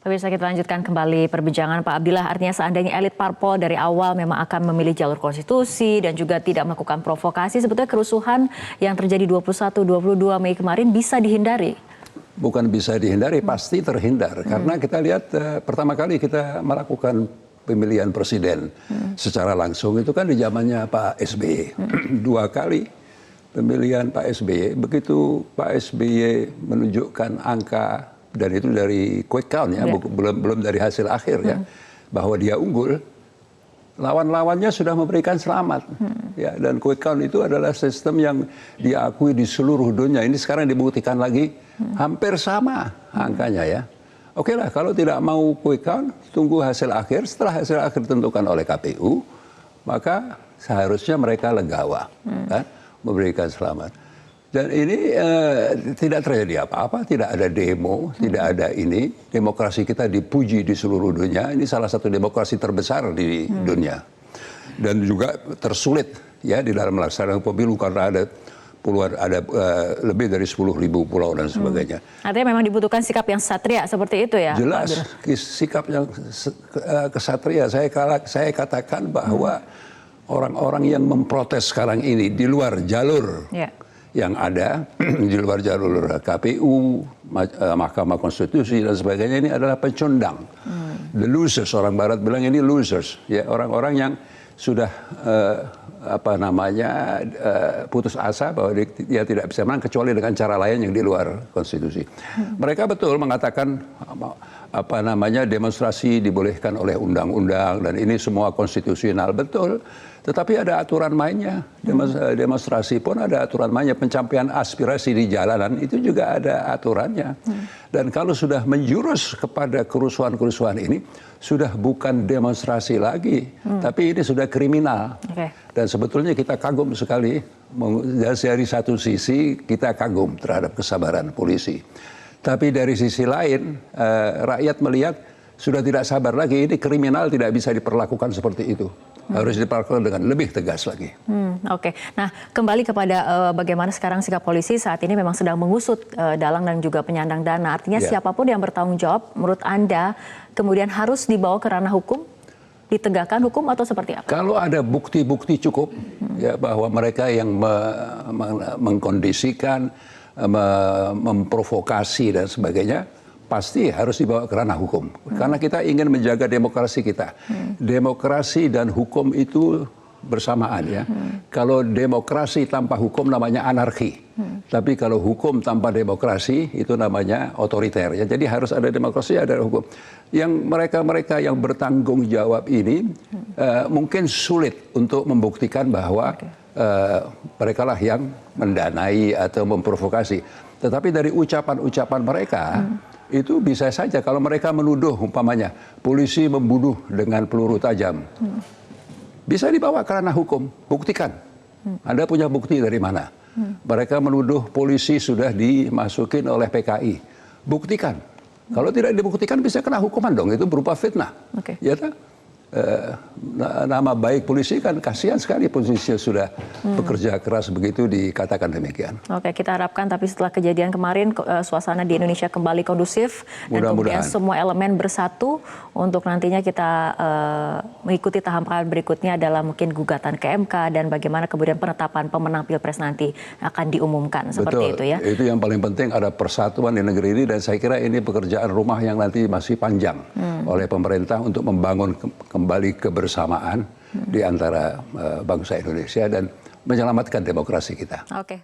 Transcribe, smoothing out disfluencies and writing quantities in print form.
Pemirsa, kita lanjutkan kembali perbincangan Pak Abdillah. Artinya seandainya elit parpol dari awal memang akan memilih jalur konstitusi dan juga tidak melakukan provokasi, sebetulnya kerusuhan yang terjadi 21-22 Mei kemarin bisa dihindari? Bukan bisa dihindari, pasti terhindar. Karena kita lihat pertama kali kita melakukan pemilihan presiden secara langsung itu kan di zamannya Pak SBY. 2 kali pemilihan Pak SBY, begitu Pak SBY menunjukkan angka, dan itu dari quick count ya, belum dari hasil akhir ya, bahwa dia unggul, lawan-lawannya sudah memberikan selamat. Ya, dan quick count itu adalah sistem yang diakui di seluruh dunia. Ini sekarang dibuktikan lagi hampir sama angkanya ya. Oke lah, kalau tidak mau quick count, tunggu hasil akhir. Setelah hasil akhir ditentukan oleh KPU, maka seharusnya mereka legawa, kan, memberikan selamat. Dan ini tidak terjadi apa-apa, tidak ada demo, tidak ada ini. Demokrasi kita dipuji di seluruh dunia. Ini salah satu demokrasi terbesar di dunia. Dan juga tersulit ya di dalam melaksanakan pemilu karena ada lebih dari 10.000 pulau dan sebagainya. Artinya memang dibutuhkan sikap yang satria seperti itu ya? Jelas, sikap yang kesatria. Saya katakan bahwa orang-orang yang memprotes sekarang ini di luar jalur yang ada, di luar jalur KPU, Mahkamah Konstitusi dan sebagainya, ini adalah pecundang. The losers, orang Barat bilang ini losers, ya, orang-orang yang sudah putus asa bahwa dia tidak bisa menang kecuali dengan cara lain yang di luar konstitusi. Mereka betul mengatakan demonstrasi dibolehkan oleh undang-undang dan ini semua konstitusional, betul. Tetapi ada aturan mainnya. Demonstrasi pun ada aturan mainnya. Pencapaian aspirasi di jalanan itu juga ada aturannya. Dan kalau sudah menjurus kepada kerusuhan-kerusuhan ini, sudah bukan demonstrasi lagi, tapi ini sudah kriminal. Dan sebetulnya kita kagum sekali, dari satu sisi kita kagum terhadap kesabaran polisi. Tapi dari sisi lain, rakyat melihat sudah tidak sabar lagi, ini kriminal tidak bisa diperlakukan seperti itu. Harus diperlakukan dengan lebih tegas lagi. Oke. Nah, kembali kepada bagaimana sekarang sikap polisi saat ini memang sedang mengusut dalang dan juga penyandang dana. Artinya siapapun yang bertanggung jawab, menurut Anda kemudian harus dibawa ke ranah hukum, ditegakkan hukum atau seperti apa? Kalau ada bukti-bukti cukup ya bahwa mereka yang mengkondisikan, memprovokasi dan sebagainya, pasti harus dibawa ke ranah hukum. Karena kita ingin menjaga demokrasi kita. Demokrasi dan hukum itu bersamaan ya. Kalau demokrasi tanpa hukum namanya anarki. Tapi kalau hukum tanpa demokrasi itu namanya otoriter ya. Jadi harus ada demokrasi, ada hukum. Yang mereka-mereka yang bertanggung jawab ini mungkin sulit untuk membuktikan bahwa mereka lah yang mendanai atau memprovokasi. Tetapi dari ucapan-ucapan mereka, itu bisa saja kalau mereka menuduh umpamanya polisi membunuh dengan peluru tajam. Bisa dibawa ke ranah hukum, buktikan. Anda punya bukti dari mana? Mereka menuduh polisi sudah dimasukin oleh PKI. Buktikan. Kalau tidak dibuktikan bisa kena hukuman dong, itu berupa fitnah. Ya tak? Nama baik polisi kan kasihan sekali posisinya sudah bekerja keras begitu dikatakan demikian. Oke, kita harapkan tapi setelah kejadian kemarin suasana di Indonesia kembali kondusif dan kemudian semua elemen bersatu untuk nantinya kita mengikuti tahapan berikutnya adalah mungkin gugatan ke MK dan bagaimana kemudian penetapan pemenang Pilpres nanti akan diumumkan seperti itu ya. Itu yang paling penting, ada persatuan di negeri ini dan saya kira ini pekerjaan rumah yang nanti masih panjang oleh pemerintah untuk membangun kembali kebersamaan di antara bangsa Indonesia dan menyelamatkan demokrasi kita. Oke.